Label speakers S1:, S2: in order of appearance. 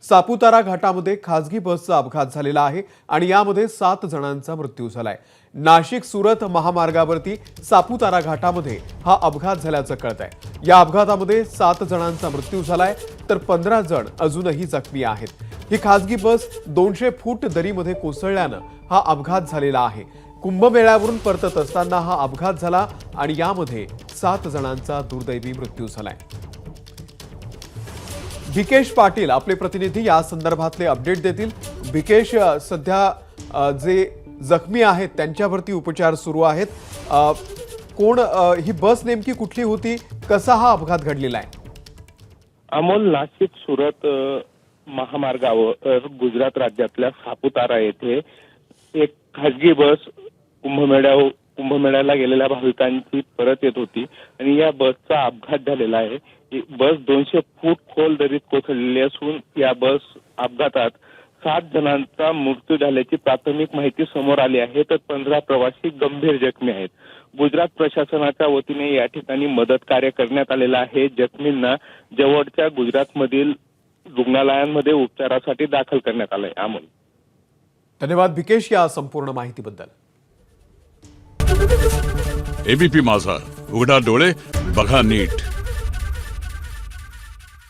S1: सापुतारा घाटामध्ये खासगी बसचा अपघात झालेला आहे आणि यामध्ये 7 जणांचा मृत्यू झालाय। नाशिक सुरत महामार्गावरती सापुतारा घाटामध्ये हा अपघात झाल्याचं कळतंय। या अपघातामध्ये 7 जणांचा मृत्यू झालाय तर 15 जण अजूनही जखमी आहेत। ही खासगी बस 200 फूट दरीमध्ये कोसळल्यानं हा अपघात झालेला आहे। कुंभमेळ्यावरून परतत असताना हा अपघात झाला आणि यामध्ये 7 जणांचा दुर्दैवी मृत्यू झालाय। भिकेश पाटील आपले प्रतिनिधी या संदर्भातले अपडेट देतील। भिकेश, सध्या जे जखमी आहेत त्यांच्यावरती उपचार सुरू आहेत। कोण ही बस नेमकी कुठली होती, कसा हा अपघात घडलेला आहे?
S2: अमोल, नाशिक सुरत महामार्गावर गुजरात राज्यातल्या सापुतारा येथे एक खासगी बस कुंभमेळ्याला गेलेल्या भाविकांची परत येत होती आणि या बसचा अपघात झालेला आहे। ही बस 200 फूट खोल दरीत कोसळलेली असून या बस अपघातात 7 जणांचा मृत्यू झाल्याची प्राथमिक माहिती समोर आली आहे, तर 15 प्रवासी गंभीर जखमी आहेत। गुजरात प्रशासनाच्या वतीने या ठिकाणी मदत कार्य करण्यात आलेलं आहे। जखमींना जवळच्या गुजरातमधील रुग्णालयांमध्ये उपचारासाठी दाखल करण्यात आलंय। अमोल,
S1: धन्यवाद भिकेश या संपूर्ण माहितीबद्दल।
S3: एबीपी माझा, उघडा डोळे बघा नीट।